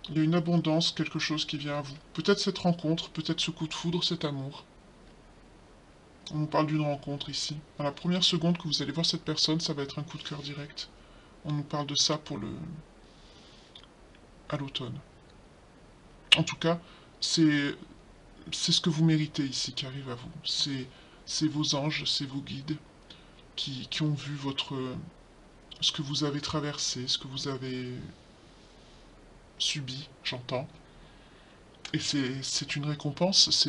Il y a une abondance, quelque chose qui vient à vous. Peut-être cette rencontre, peut-être ce coup de foudre, cet amour. On nous parle d'une rencontre ici. Dans la première seconde que vous allez voir cette personne, ça va être un coup de cœur direct. On nous parle de ça pour le à l'automne. En tout cas, c'est c'est ce que vous méritez ici qui arrive à vous. C'est vos anges, c'est vos guides qui ont vu ce que vous avez traversé, ce que vous avez subi, j'entends. Et c'est une récompense,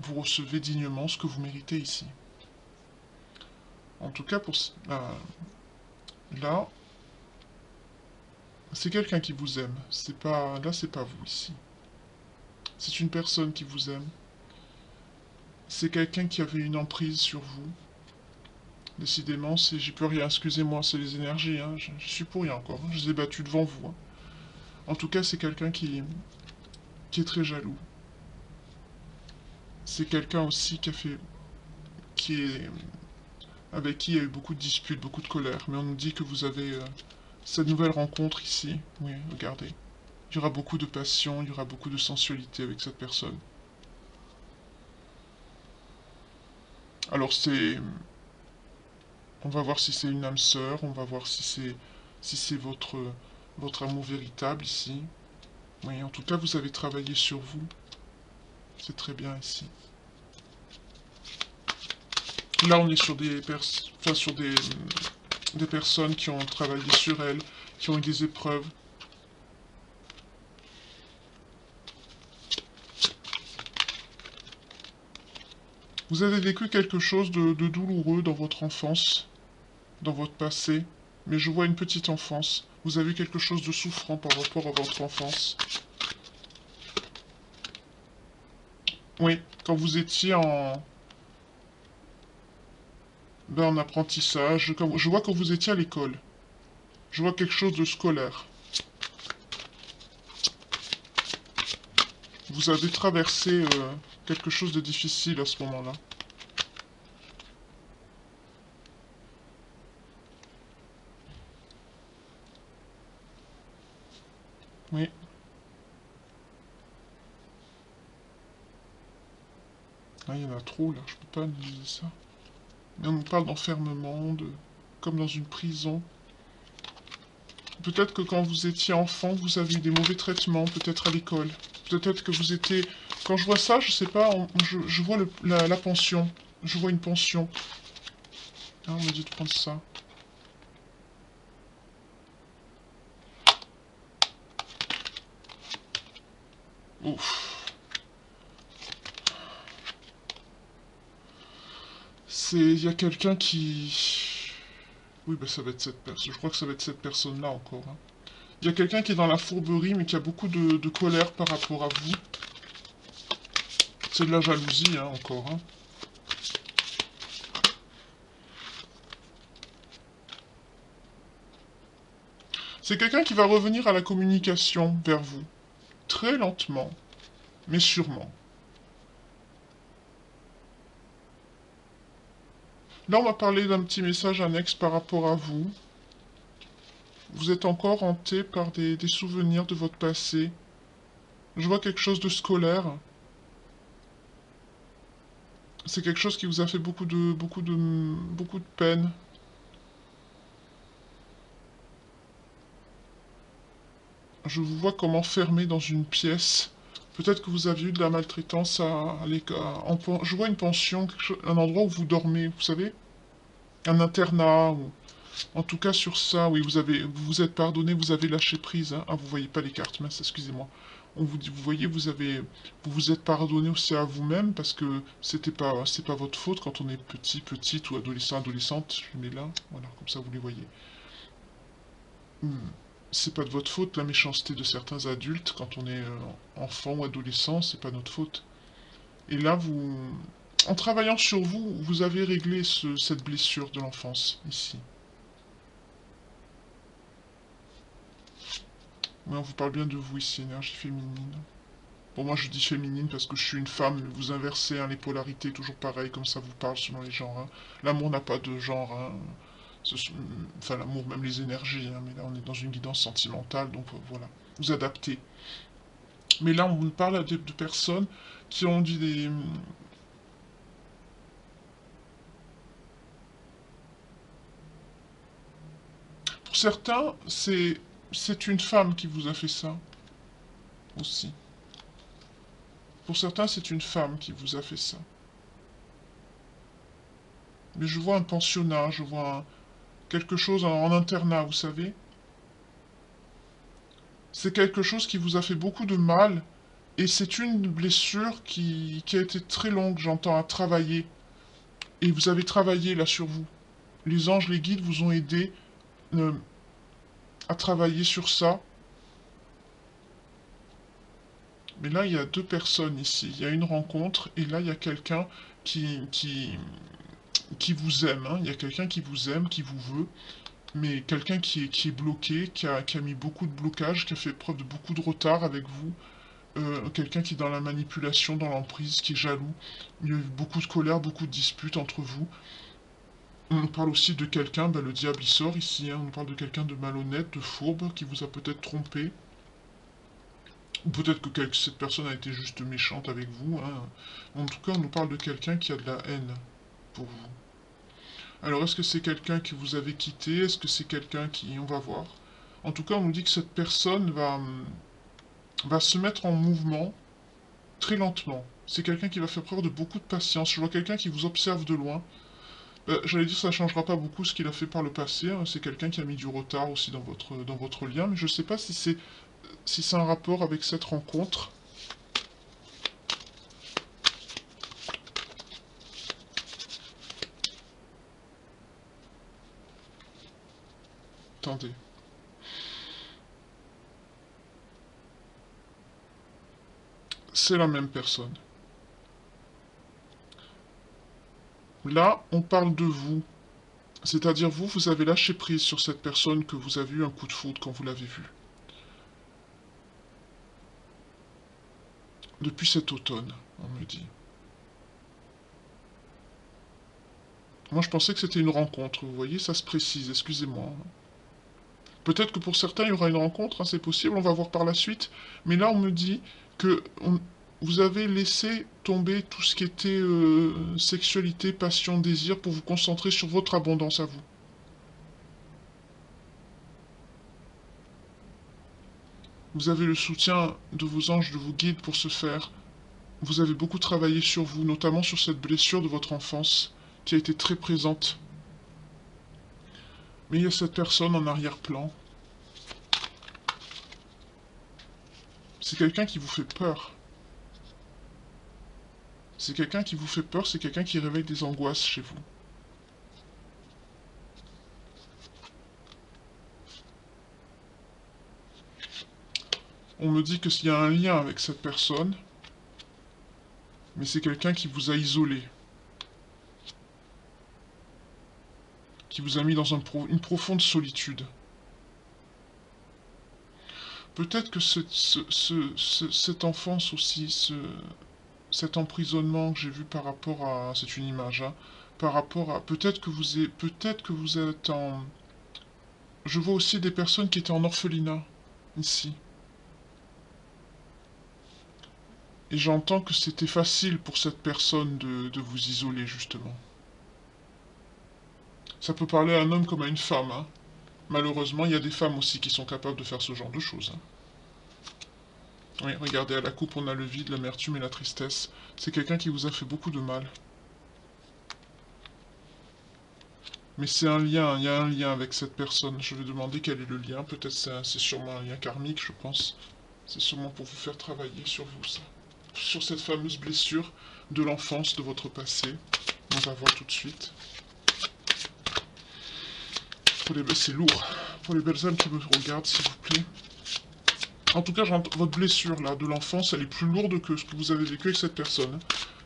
vous recevez dignement ce que vous méritez ici. En tout cas, là, c'est quelqu'un qui vous aime. C'est pas vous ici. C'est une personne qui vous aime. C'est quelqu'un qui avait une emprise sur vous. Décidément, j'y peux rien. Excusez-moi, c'est les énergies. Hein. Je suis pour rien encore. Hein. Je les ai battus devant vous. Hein. En tout cas, c'est quelqu'un qui est très jaloux. C'est quelqu'un aussi qui est, avec qui il y a eu beaucoup de disputes, beaucoup de colère. Mais on nous dit que vous avez cette nouvelle rencontre ici. Oui, regardez. Il y aura beaucoup de passion, il y aura beaucoup de sensualité avec cette personne. Alors on va voir si c'est une âme sœur, on va voir si c'est votre amour véritable ici. Oui, en tout cas, vous avez travaillé sur vous. C'est très bien ici. Là, on est sur des personnes qui ont travaillé sur elles, qui ont eu des épreuves. Vous avez vécu quelque chose de douloureux dans votre enfance, dans votre passé, mais je vois une petite enfance. Vous avez eu quelque chose de souffrant par rapport à votre enfance. Oui, quand vous étiez en apprentissage, je vois quand vous étiez à l'école. Je vois quelque chose de scolaire. Vous avez traversé quelque chose de difficile à ce moment-là. Oui. Ah, il y en a trop là, je peux pas analyser ça. Mais on nous parle d'enfermement, comme dans une prison. Peut-être que quand vous étiez enfant, vous avez eu des mauvais traitements, peut-être à l'école. Peut-être que vous étiez... Quand je vois ça, je sais pas, je vois la pension. Je vois une pension. Ah, on m'a dit de prendre ça. Ouf. Il y a quelqu'un qui... Oui, bah ça va être cette personne. Je crois que ça va être cette personne-là encore. Hein. Il y a quelqu'un qui est dans la fourberie, mais qui a beaucoup de colère par rapport à vous. C'est de la jalousie, hein, encore. Hein. C'est quelqu'un qui va revenir à la communication vers vous. Très lentement, mais sûrement. Là, on va parler d'un petit message annexe par rapport à vous. Vous êtes encore hanté par des souvenirs de votre passé. Je vois quelque chose de scolaire. C'est quelque chose qui vous a fait beaucoup de peine. Je vous vois comme enfermé dans une pièce. Peut-être que vous aviez eu de la maltraitance à l'école. Je vois une pension, un endroit où vous dormez, vous savez? Un internat. En tout cas, sur ça, oui, vous vous êtes pardonné, vous avez lâché prise. Hein. Ah, vous voyez pas les cartes mince, excusez-moi. On vous dit, vous voyez, vous vous êtes pardonné aussi à vous-même parce que c'est pas votre faute quand on est petit, petite ou adolescent, adolescente. Je mets là, voilà, comme ça vous les voyez. Hmm. C'est pas de votre faute la méchanceté de certains adultes quand on est enfant ou adolescent, c'est pas notre faute. Et là, en travaillant sur vous, vous avez réglé cette blessure de l'enfance ici. Oui, on vous parle bien de vous ici, énergie féminine. Bon, moi je dis féminine parce que je suis une femme, mais vous inversez hein, les polarités, toujours pareil, comme ça vous parle selon les genres. Hein. L'amour n'a pas de genre, hein. Enfin l'amour, même les énergies, hein, mais là on est dans une guidance sentimentale, donc voilà. vous adapter. Mais là, on parle de personnes qui ont dit des... Pour certains, c'est une femme qui vous a fait ça, aussi. Pour certains, c'est une femme qui vous a fait ça. Mais je vois un pensionnat, je vois quelque chose en internat, vous savez. C'est quelque chose qui vous a fait beaucoup de mal, et c'est une blessure qui a été très longue, j'entends, à travailler. Et vous avez travaillé là sur vous. Les anges, les guides vous ont aidé euh, à travailler sur ça. Mais là, il y a deux personnes ici. Il y a une rencontre, et là, il y a quelqu'un qui vous aime. Hein. Il y a quelqu'un qui vous aime, qui vous veut. Mais quelqu'un qui est bloqué, qui a mis beaucoup de blocage, qui a fait preuve de beaucoup de retard avec vous. Quelqu'un qui est dans la manipulation, dans l'emprise, qui est jaloux. Il y a eu beaucoup de colère, beaucoup de disputes entre vous. On parle aussi de quelqu'un, le diable il sort ici, hein, on parle de quelqu'un de malhonnête, de fourbe, qui vous a peut-être trompé. Ou peut-être que cette personne a été juste méchante avec vous. Hein. En tout cas, on nous parle de quelqu'un qui a de la haine pour vous. Alors, est-ce que c'est quelqu'un que vous avez quitté? Est-ce que c'est quelqu'un qui... On va voir. En tout cas, on nous dit que cette personne va se mettre en mouvement très lentement. C'est quelqu'un qui va faire preuve de beaucoup de patience. Je vois quelqu'un qui vous observe de loin. J'allais dire que ça ne changera pas beaucoup ce qu'il a fait par le passé. Hein. C'est quelqu'un qui a mis du retard aussi dans votre lien. Mais je ne sais pas si c'est un rapport avec cette rencontre. Attendez. C'est la même personne. Là, on parle de vous. C'est-à-dire vous avez lâché prise sur cette personne que vous avez eu un coup de foudre quand vous l'avez vue. Depuis cet automne, on me dit. Moi, je pensais que c'était une rencontre, vous voyez, ça se précise, excusez-moi. Peut-être que pour certains, il y aura une rencontre, hein, c'est possible, on va voir par la suite. Mais là, on me dit que vous avez laissé tomber tout ce qui était sexualité, passion, désir, pour vous concentrer sur votre abondance à vous. Vous avez le soutien de vos anges, de vos guides pour ce faire. Vous avez beaucoup travaillé sur vous, notamment sur cette blessure de votre enfance, qui a été très présente. Mais il y a cette personne en arrière-plan. C'est quelqu'un qui vous fait peur. C'est quelqu'un qui vous fait peur, c'est quelqu'un qui réveille des angoisses chez vous. On me dit qu'il y a un lien avec cette personne, mais c'est quelqu'un qui vous a isolé. Qui vous a mis dans une profonde solitude. Peut-être que cette enfance aussi, cet emprisonnement que j'ai vu par rapport à... C'est une image, hein. Par rapport à... Peut-être que vous êtes en... Je vois aussi des personnes qui étaient en orphelinat, ici. Et j'entends que c'était facile pour cette personne de vous isoler, justement. Ça peut parler à un homme comme à une femme, hein. Malheureusement, il y a des femmes aussi qui sont capables de faire ce genre de choses. Hein. Oui, regardez, à la coupe, on a le vide, l'amertume et la tristesse. C'est quelqu'un qui vous a fait beaucoup de mal. Mais c'est un lien, il y a un lien avec cette personne. Je vais demander quel est le lien. Peut-être c'est sûrement un lien karmique, je pense. C'est sûrement pour vous faire travailler sur vous, ça. Sur cette fameuse blessure de l'enfance, de votre passé. On va voir tout de suite. C'est lourd. Pour les belles âmes qui me regardent, s'il vous plaît. En tout cas, votre blessure, là, de l'enfance, elle est plus lourde que ce que vous avez vécu avec cette personne.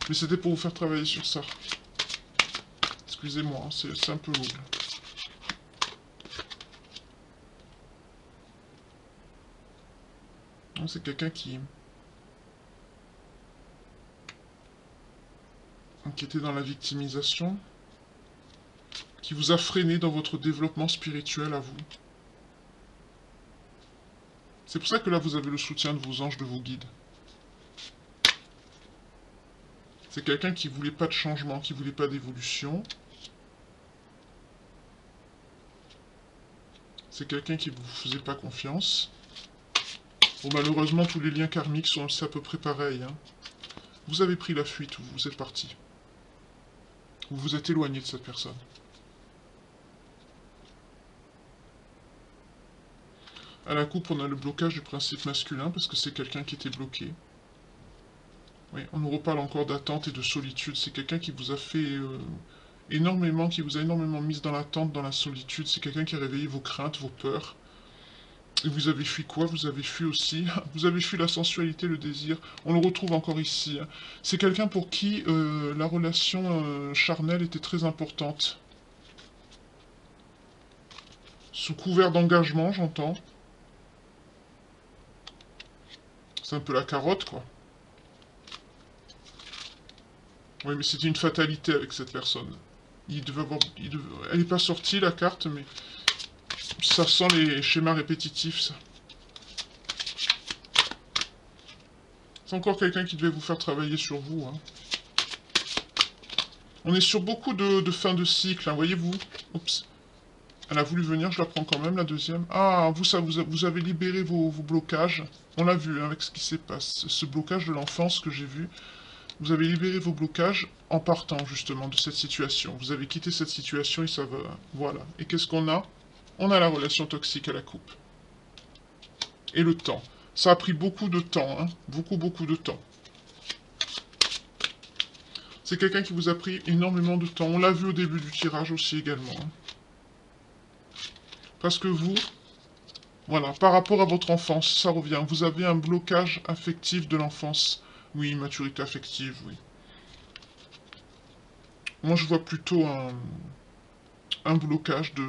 Mais c'était pour vous faire travailler sur ça. Excusez-moi, hein, c'est un peu lourd. C'est quelqu'un qui était dans la victimisation, qui vous a freiné dans votre développement spirituel à vous. C'est pour ça que là, vous avez le soutien de vos anges, de vos guides. C'est quelqu'un qui voulait pas de changement, qui voulait pas d'évolution. C'est quelqu'un qui vous faisait pas confiance. Bon, malheureusement, tous les liens karmiques sont aussi à peu près pareils. Hein. Vous avez pris la fuite, vous êtes parti. Vous vous êtes éloigné de cette personne. À la coupe, on a le blocage du principe masculin, parce que c'est quelqu'un qui était bloqué. Oui, on nous reparle encore d'attente et de solitude. C'est quelqu'un qui vous a fait énormément, qui vous a énormément mis dans l'attente, dans la solitude. C'est quelqu'un qui a réveillé vos craintes, vos peurs. Et vous avez fui quoi? Vous avez fui aussi. Vous avez fui la sensualité, le désir. On le retrouve encore ici. Hein. C'est quelqu'un pour qui la relation charnelle était très importante. Sous couvert d'engagement, j'entends. C'est un peu la carotte, quoi. Oui, mais c'était une fatalité avec cette personne. Il devait avoir... Elle n'est pas sortie, la carte, mais... Ça sent les schémas répétitifs, ça. C'est encore quelqu'un qui devait vous faire travailler sur vous. Hein. On est sur beaucoup de fin de cycle, hein, voyez-vous. Oups. Elle a voulu venir, je la prends quand même, la deuxième. Ah, vous, ça, vous avez libéré vos blocages. On l'a vu, hein, avec ce qui s'est passé. Ce blocage de l'enfance que j'ai vu. Vous avez libéré vos blocages en partant, justement, de cette situation. Vous avez quitté cette situation et ça va... Voilà. Et qu'est-ce qu'on a? On a la relation toxique à la coupe. Et le temps. Ça a pris beaucoup de temps, hein. Beaucoup de temps. C'est quelqu'un qui vous a pris énormément de temps. On l'a vu au début du tirage aussi également. Hein. Parce que vous, voilà, par rapport à votre enfance, ça revient. Vous avez un blocage affectif de l'enfance. Oui, maturité affective, oui. Moi, je vois plutôt un blocage de...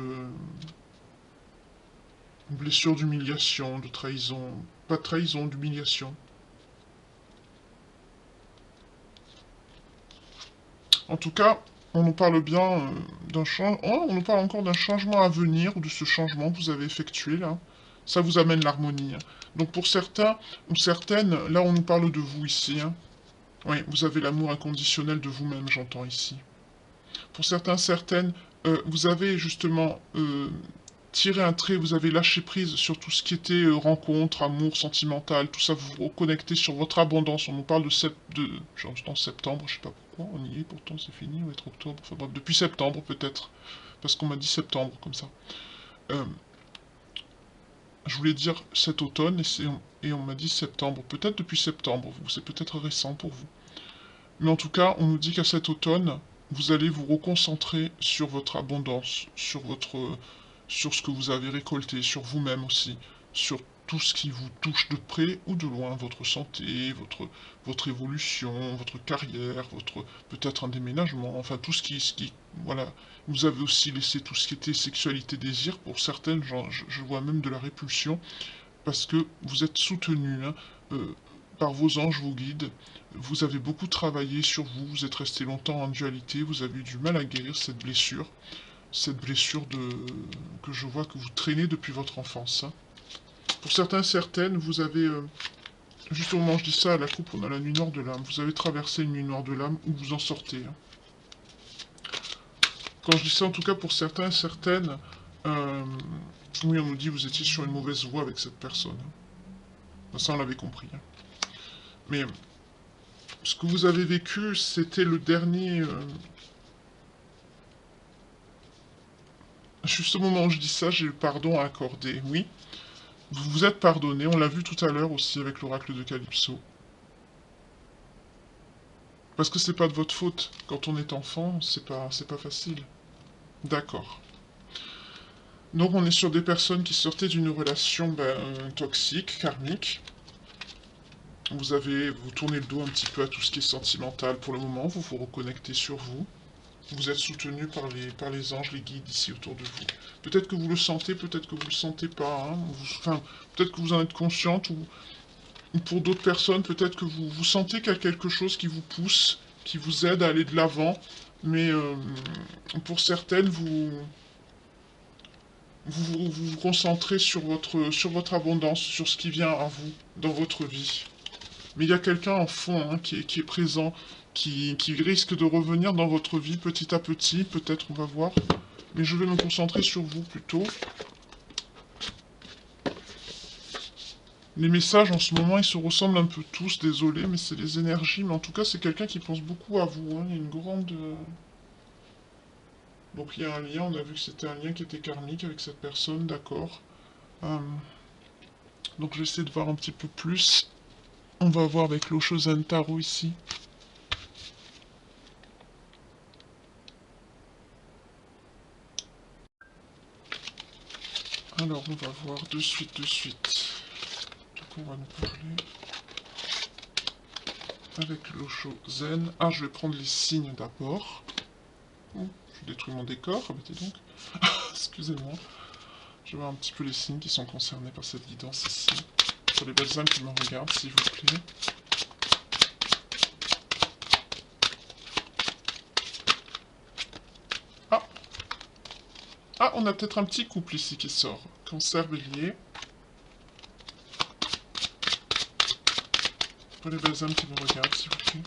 Une blessure d'humiliation, de trahison. Pas de trahison, d'humiliation. En tout cas, on nous parle bien d'un changement. Oh, on nous parle encore d'un changement à venir, ou de ce changement que vous avez effectué là. Ça vous amène l'harmonie. Hein. Donc pour certains ou certaines, là on nous parle de vous ici. Hein. Oui, vous avez l'amour inconditionnel de vous-même, j'entends ici. Pour certains, certaines, vous avez justement tiré un trait, vous avez lâché prise sur tout ce qui était rencontre, amour, sentimental, tout ça, vous vous reconnectez sur votre abondance. On nous parle j'entends septembre, je sais pas pourquoi, on y est, pourtant c'est fini, on va être octobre, enfin bref, depuis septembre peut-être, parce qu'on m'a dit septembre, comme ça. Je voulais dire cet automne, et on m'a dit septembre, peut-être depuis septembre, c'est peut-être récent pour vous. Mais en tout cas, on nous dit qu'à cet automne, vous allez vous reconcentrer sur votre abondance, sur ce que vous avez récolté, sur vous-même aussi, sur tout ce qui vous touche de près ou de loin, votre santé, votre évolution, votre carrière, peut-être un déménagement, enfin tout voilà. Vous avez aussi laissé tout ce qui était sexualité, désir, pour certaines, je vois même de la répulsion, parce que vous êtes soutenu, hein, par vos anges, vos guides. Vous avez beaucoup travaillé sur vous, vous êtes resté longtemps en dualité, vous avez eu du mal à guérir cette blessure que je vois que vous traînez depuis votre enfance. Hein. Pour certains, certaines, vous avez, juste au moment où je dis ça, à la coupe, on a la nuit noire de l'âme. Vous avez traversé une nuit noire de l'âme, où vous en sortez. Hein. Quand je dis ça, en tout cas, pour certains, certaines, oui, on nous dit que vous étiez sur une mauvaise voie avec cette personne. Hein. Ça, on l'avait compris. Hein. Mais ce que vous avez vécu, c'était le dernier... Juste au moment où je dis ça, j'ai le pardon à accorder, oui. Vous vous êtes pardonné, on l'a vu tout à l'heure aussi avec l'oracle de Calypso. Parce que c'est pas de votre faute. Quand on est enfant, c'est pas facile. D'accord. Donc on est sur des personnes qui sortaient d'une relation toxique, karmique. Vous tournez le dos un petit peu à tout ce qui est sentimental pour le moment, vous vous reconnectez sur vous. Vous êtes soutenu par les anges, les guides ici autour de vous. Peut-être que vous le sentez, peut-être que vous le sentez pas. Hein. Enfin, peut-être que vous en êtes consciente, ou pour d'autres personnes, peut-être que vous sentez qu'il y a quelque chose qui vous pousse, qui vous aide à aller de l'avant. Mais pour certaines, vous concentrez sur votre abondance, sur ce qui vient à vous dans votre vie. Mais il y a quelqu'un en fond, hein, qui est présent, qui risque de revenir dans votre vie petit à petit, peut-être, on va voir. Mais je vais me concentrer sur vous plutôt. Les messages en ce moment, ils se ressemblent un peu tous, désolé, mais c'est les énergies. Mais en tout cas, c'est quelqu'un qui pense beaucoup à vous, hein. Il y a une grande... Donc il y a un lien, on a vu que c'était un lien qui était karmique avec cette personne, d'accord. Donc je vais essayer de voir un petit peu plus. On va voir avec l'Oshozen Tarot ici. Alors on va voir de suite. Donc on va nous parler avec l'Oshozen. Ah, je vais prendre les signes d'abord. Oh, je détruis mon décor, arrêtez donc. Excusez-moi. Je vais voir un petit peu les signes qui sont concernés par cette guidance ici. Pour les belles âmes qui me regardent, s'il vous plaît. Ah! Ah, on a peut-être un petit couple ici qui sort. Cancer, Bélier. Pour les belles âmes qui me regardent, s'il vous plaît.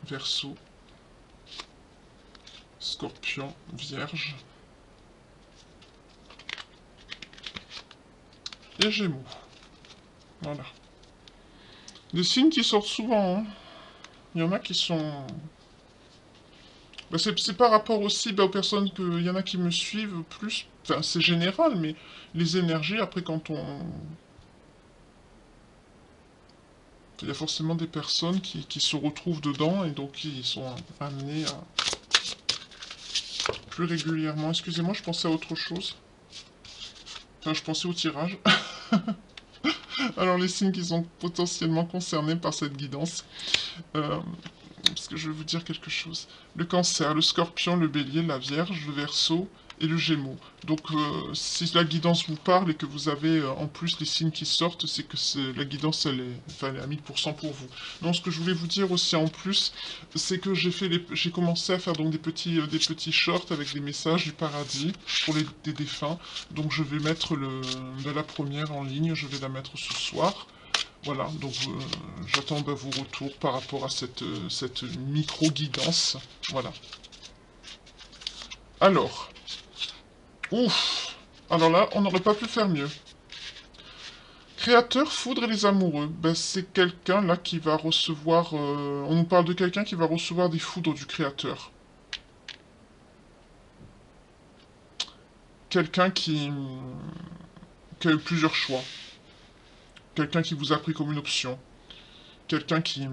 Verseau. Scorpion, Vierge. Et Gémeaux. Voilà. Des signes qui sortent souvent, hein. Il y en a qui sont... Bah, c'est par rapport aussi aux personnes que... Il y en a qui me suivent plus... Enfin, c'est général, mais les énergies, après, quand on... Il y a forcément des personnes qui se retrouvent dedans et donc qui sont amenées à... Plus régulièrement. Excusez-moi, je pensais à autre chose. Enfin, je pensais au tirage. Alors, les signes qui sont potentiellement concernés par cette guidance. Parce que je vais vous dire quelque chose. Le cancer, le scorpion, le bélier, la vierge, le verseau et le gémeaux. Donc si la guidance vous parle et que vous avez en plus les signes qui sortent, c'est que la guidance elle est, enfin, elle est à 1000% pour vous. Donc ce que je voulais vous dire aussi en plus, c'est que j'ai commencé à faire donc des petits shorts avec des messages du paradis pour des défunts. Donc je vais mettre la première en ligne, je vais la mettre ce soir. Voilà, donc j'attends vos retours par rapport à cette micro-guidance. Voilà. Alors, ouf! Alors là, on n'aurait pas pu faire mieux. Créateur, foudre et les amoureux. Ben, c'est quelqu'un là qui va recevoir... on nous parle de quelqu'un qui va recevoir des foudres du créateur. Quelqu'un qui a eu plusieurs choix. Quelqu'un qui vous a pris comme une option. Quelqu'un qui...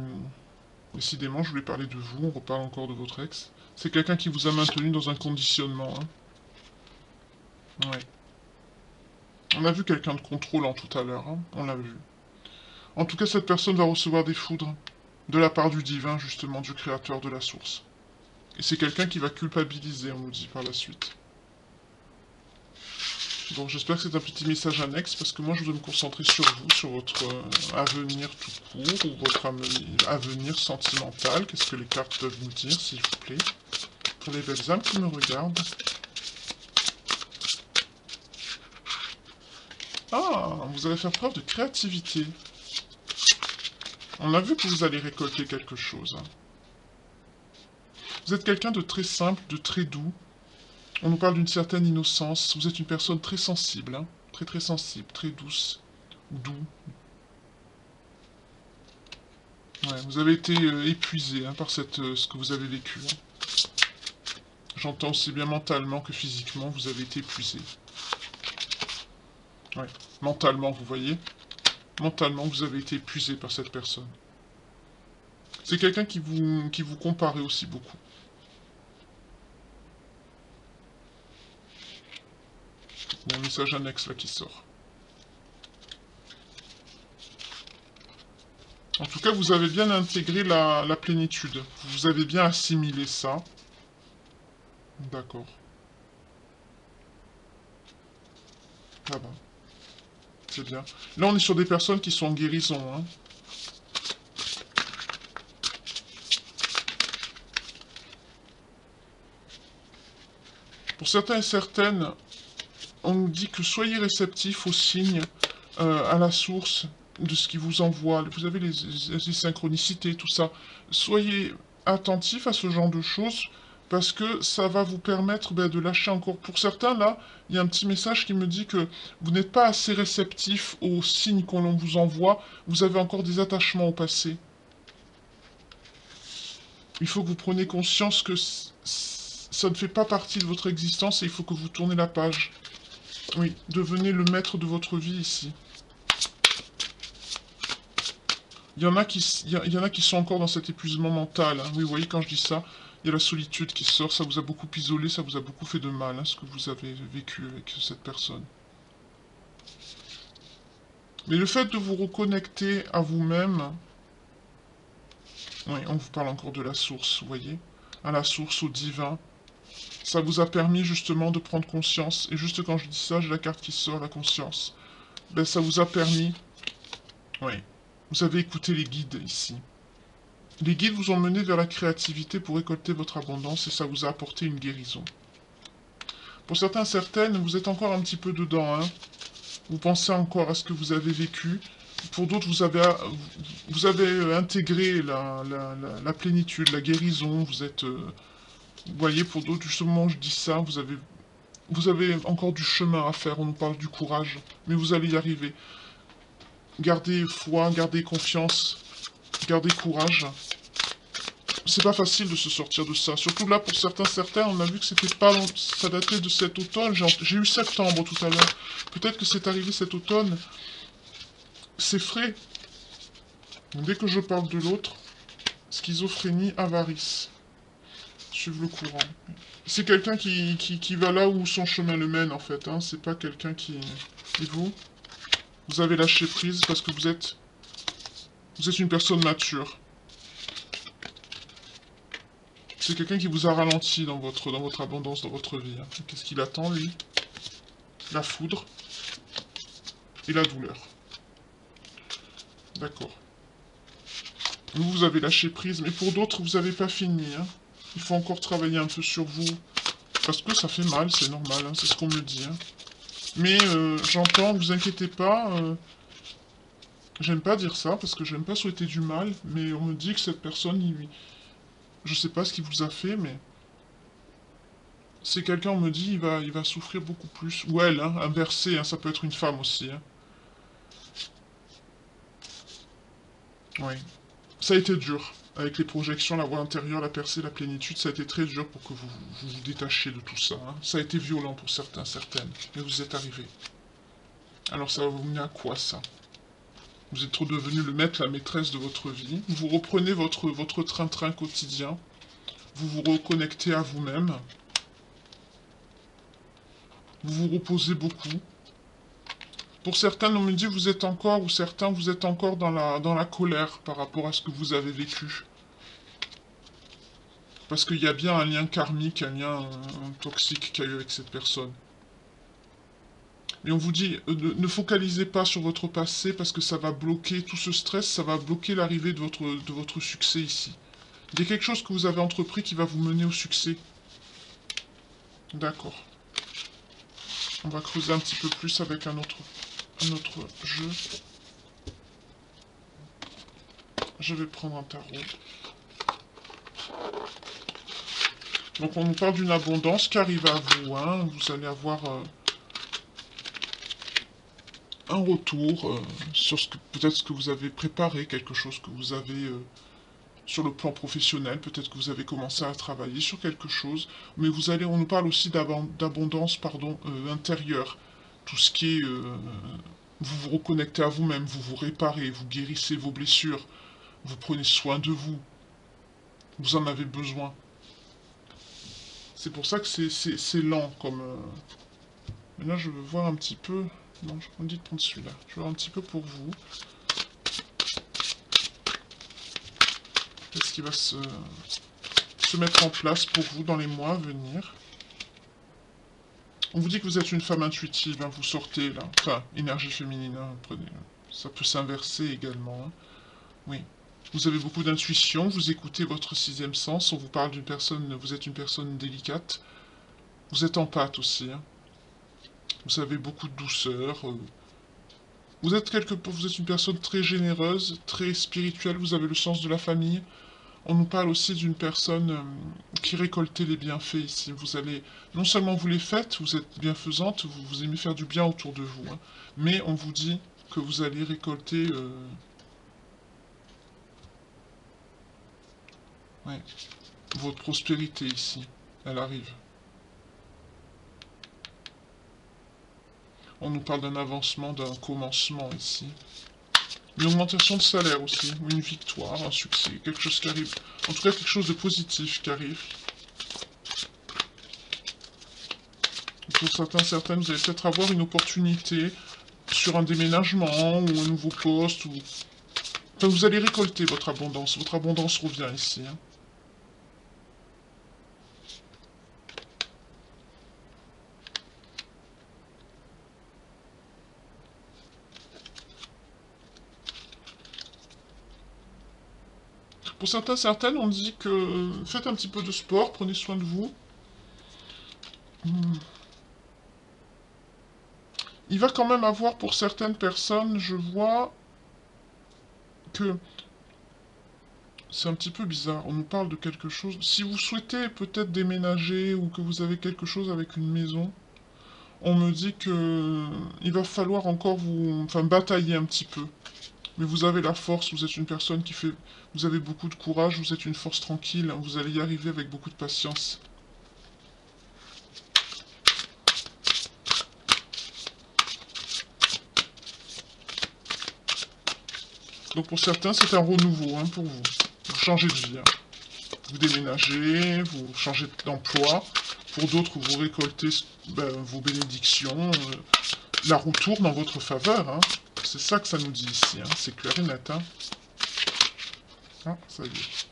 Décidément, je voulais parler de vous, on reparle encore de votre ex. C'est quelqu'un qui vous a maintenu dans un conditionnement. Hein. Ouais. On a vu quelqu'un de contrôlant tout à l'heure, hein. On l'a vu. En tout cas, cette personne va recevoir des foudres de la part du divin, justement, du créateur de la source. Et c'est quelqu'un qui va culpabiliser, on nous dit par la suite. Bon, j'espère que c'est un petit message annexe, parce que moi, je dois me concentrer sur vous, sur votre avenir tout court, ou votre avenir sentimental. Qu'est-ce que les cartes peuvent nous dire, s'il vous plaît? Pour les belles âmes qui me regardent. Ah, vous allez faire preuve de créativité. On a vu que vous allez récolter quelque chose. Vous êtes quelqu'un de très simple, de très doux. On nous parle d'une certaine innocence. Vous êtes une personne très sensible, hein. Très très sensible, très douce. Doux. Ouais, vous avez été épuisé hein, par ce que vous avez vécu. Hein. J'entends aussi bien mentalement que physiquement, vous avez été épuisé. Ouais, mentalement, vous voyez. Mentalement, vous avez été épuisé par cette personne. C'est quelqu'un qui vous comparait aussi beaucoup. Il y a un message annexe là qui sort. En tout cas, vous avez bien intégré la plénitude. Vous avez bien assimilé ça. D'accord. Ah ben, c'est bien. Là, on est sur des personnes qui sont en guérison. Hein. Pour certains et certaines, on nous dit que soyez réceptifs aux signes, à la source de ce qui vous envoie. Vous avez les synchronicités, tout ça. Soyez attentifs à ce genre de choses parce que ça va vous permettre de lâcher encore. Pour certains, là, il y a un petit message qui me dit que vous n'êtes pas assez réceptif aux signes qu'on vous envoie. Vous avez encore des attachements au passé. Il faut que vous preniez conscience que ça ne fait pas partie de votre existence et il faut que vous tournez la page. Oui, devenez le maître de votre vie ici. Il y en a qui sont encore dans cet épuisement mental. Hein. Oui, vous voyez, quand je dis ça, il y a la solitude qui sort. Ça vous a beaucoup isolé, ça vous a beaucoup fait de mal, hein, ce que vous avez vécu avec cette personne. Mais le fait de vous reconnecter à vous-même... Oui, on vous parle encore de la source, vous voyez, à la source, au divin. Ça vous a permis justement de prendre conscience. Et juste quand je dis ça, j'ai la carte qui sort, la conscience. Ben, ça vous a permis... Oui. Vous avez écouté les guides ici. Les guides vous ont mené vers la créativité pour récolter votre abondance et ça vous a apporté une guérison. Pour certains, certaines, vous êtes encore un petit peu dedans. Hein. Vous pensez encore à ce que vous avez vécu. Pour d'autres, vous avez intégré la plénitude, la guérison. Vous êtes... vous voyez, pour d'autres, justement, je dis ça, vous avez encore du chemin à faire. On nous parle du courage, mais vous allez y arriver. Gardez foi, gardez confiance, gardez courage. C'est pas facile de se sortir de ça. Surtout là, pour certains, on a vu que c'était pas long... Ça datait de cet automne. J'ai eu septembre tout à l'heure. Peut-être que c'est arrivé cet automne. C'est frais. Dès que je parle de l'autre, schizophrénie, avarice. Suivre le courant. C'est quelqu'un qui va là où son chemin le mène, en fait. Hein. C'est pas quelqu'un qui... Et vous? Vous avez lâché prise parce que vous êtes une personne mature. C'est quelqu'un qui vous a ralenti dans votre abondance, dans votre vie. Hein. Qu'est-ce qu'il attend, lui? La foudre et la douleur. D'accord. Vous avez lâché prise, mais pour d'autres, vous n'avez pas fini. Hein. Il faut encore travailler un peu sur vous. Parce que ça fait mal, c'est normal, hein, c'est ce qu'on me dit. Hein. Mais j'entends, vous inquiétez pas. J'aime pas dire ça, parce que j'aime pas souhaiter du mal, mais on me dit que cette personne, je sais pas ce qu'il vous a fait, mais... C'est quelqu'un, on me dit, il va souffrir beaucoup plus. Ou elle, hein, inversé, hein, ça peut être une femme aussi. Hein. Oui. Ça a été dur. Avec les projections, la voix intérieure, la percée, la plénitude, ça a été très dur pour que vous détachiez de tout ça. Hein. Ça a été violent pour certains, certaines. Mais vous êtes arrivés. Alors ça va vous mener à quoi, ça? Vous êtes redevenu le maître, la maîtresse de votre vie. Vous reprenez votre train-train quotidien. Vous vous reconnectez à vous-même. Vous vous reposez beaucoup. Pour certains, on me dit vous êtes encore, ou certains, vous êtes encore dans la colère par rapport à ce que vous avez vécu. Parce qu'il y a bien un lien karmique, un lien toxique qu'il y a eu avec cette personne. Mais on vous dit, ne focalisez pas sur votre passé parce que ça va bloquer tout ce stress, ça va bloquer l'arrivée de votre succès ici. Il y a quelque chose que vous avez entrepris qui va vous mener au succès. D'accord. On va creuser un petit peu plus avec un autre jeu. Je vais prendre un tarot. Donc on nous parle d'une abondance qui arrive à vous. Hein. Vous allez avoir un retour sur peut-être ce que vous avez préparé, quelque chose que vous avez sur le plan professionnel. Peut-être que vous avez commencé à travailler sur quelque chose. Mais on nous parle aussi d'abondance intérieure. Tout ce qui est... vous vous reconnectez à vous-même, vous vous réparez, vous guérissez vos blessures, vous prenez soin de vous. Vous en avez besoin. C'est pour ça que c'est lent comme... Mais là, je veux voir un petit peu... Non, je me dis de prendre celui-là. Je veux voir un petit peu pour vous. Qu'est-ce qui va se mettre en place pour vous dans les mois à venir? On vous dit que vous êtes une femme intuitive, hein, vous sortez là. Enfin, énergie féminine, hein, prenez. Ça peut s'inverser également. Hein. Oui. Vous avez beaucoup d'intuition, vous écoutez votre sixième sens, on vous parle d'une personne, vous êtes une personne délicate. Vous êtes en pâte aussi, hein. Vous avez beaucoup de douceur. Vous êtes vous êtes une personne très généreuse, très spirituelle, vous avez le sens de la famille. On nous parle aussi d'une personne qui récoltait les bienfaits ici. Vous allez, non seulement vous les faites, vous êtes bienfaisante, vous aimez faire du bien autour de vous, hein, mais on vous dit que vous allez récolter ouais, votre prospérité ici. Elle arrive. On nous parle d'un avancement, d'un commencement ici. Une augmentation de salaire aussi, ou une victoire, un succès, quelque chose qui arrive. En tout cas, quelque chose de positif qui arrive. Pour certains, certaines, vous allez peut-être avoir une opportunité sur un déménagement, ou un nouveau poste, ou... Enfin, vous allez récolter votre abondance. Votre abondance revient ici, hein. Pour certains, certaines, on dit que faites un petit peu de sport, prenez soin de vous. Il va quand même avoir pour certaines personnes, je vois que c'est un petit peu bizarre. On nous parle de quelque chose. Si vous souhaitez peut-être déménager ou que vous avez quelque chose avec une maison, on me dit que il va falloir encore enfin, batailler un petit peu. Mais vous avez la force, vous êtes une personne qui fait... Vous avez beaucoup de courage, vous êtes une force tranquille, hein, vous allez y arriver avec beaucoup de patience. Donc pour certains, c'est un renouveau hein, pour vous. Vous changez de vie. Hein. Vous déménagez, vous changez d'emploi. Pour d'autres, vous récoltez vos bénédictions. La roue tourne en votre faveur. Hein. C'est ça que ça nous dit ici. Hein. C'est clair et net. Hein. Ah, ça y est.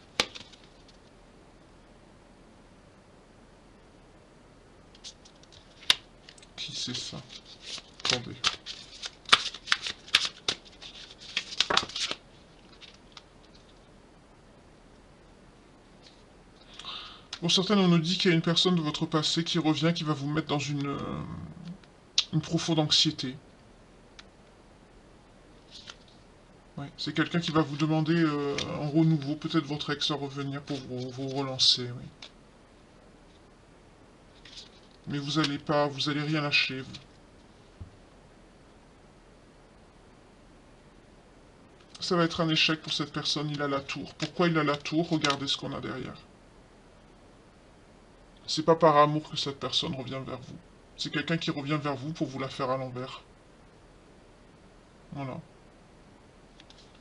Qui c'est ça? Attendez. Pour certaines, on nous dit qu'il y a une personne de votre passé qui revient, qui va vous mettre dans une profonde anxiété. Ouais. C'est quelqu'un qui va vous demander un renouveau, peut-être votre ex à revenir pour vous relancer, oui. Mais vous allez rien lâcher, vous. Ça va être un échec pour cette personne, il a la tour. Pourquoi il a la tour? Regardez ce qu'on a derrière. C'est pas par amour que cette personne revient vers vous. C'est quelqu'un qui revient vers vous pour vous la faire à l'envers. Voilà.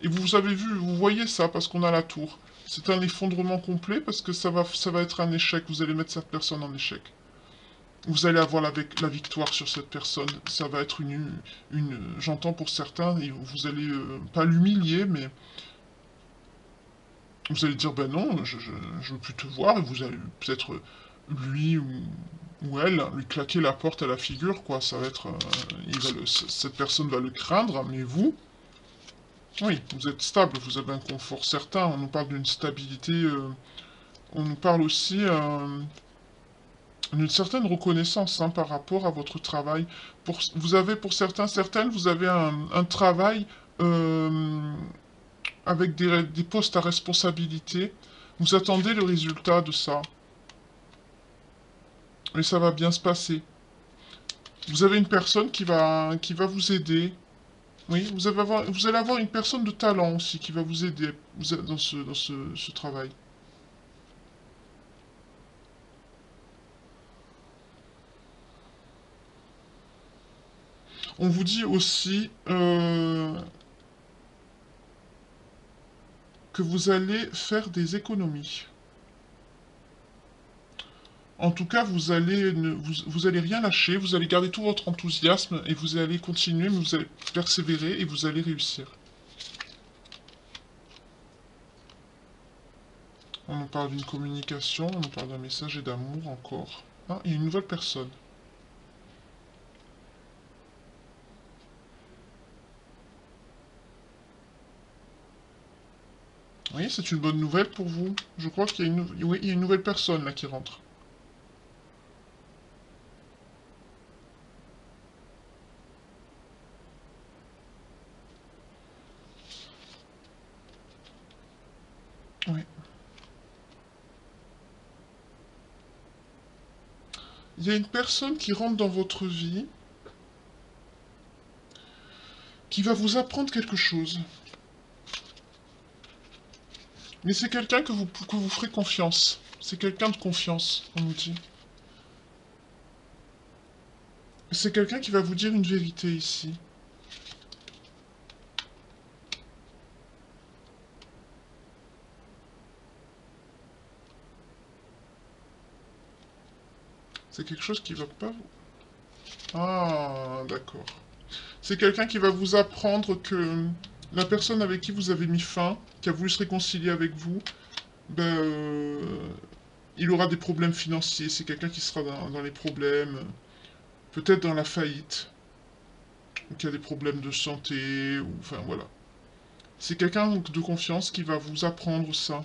Et vous avez vu, vous voyez ça parce qu'on a la tour. C'est un effondrement complet parce que ça va être un échec. Vous allez mettre cette personne en échec. Vous allez avoir la victoire sur cette personne. Ça va être j'entends pour certains, et vous allez pas l'humilier, mais vous allez dire, ben non, je veux plus te voir, et vous allez peut-être lui ou elle lui claquer la porte à la figure, quoi. Ça va être, cette personne va le craindre, mais vous, oui, vous êtes stable, vous avez un confort certain. On nous parle d'une stabilité, on nous parle aussi d'une certaine reconnaissance hein, par rapport à votre travail. Vous avez pour certains, certaines, vous avez un travail avec des postes à responsabilité. Vous attendez le résultat de ça. Et ça va bien se passer. Vous avez une personne qui va vous aider. Oui, vous allez avoir une personne de talent aussi qui va vous aider dans ce travail. On vous dit aussi que vous allez faire des économies. En tout cas, vous allez rien lâcher, vous allez garder tout votre enthousiasme et vous allez continuer, mais vous allez persévérer et vous allez réussir. On nous parle d'une communication, on nous parle d'un message et d'amour encore. Ah, il y a une nouvelle personne. Oui, c'est une bonne nouvelle pour vous. Je crois qu'il y a oui, il y a une nouvelle personne là qui rentre. Il y a une personne qui rentre dans votre vie, qui va vous apprendre quelque chose. Mais c'est quelqu'un que vous ferez confiance. C'est quelqu'un de confiance, on nous dit. C'est quelqu'un qui va vous dire une vérité ici. C'est quelque chose qui va pas vous... Ah, d'accord. C'est quelqu'un qui va vous apprendre que la personne avec qui vous avez mis fin, qui a voulu se réconcilier avec vous, ben, il aura des problèmes financiers. C'est quelqu'un qui sera dans les problèmes, peut-être dans la faillite, ou qui a des problèmes de santé, ou enfin voilà. C'est quelqu'un de confiance qui va vous apprendre ça.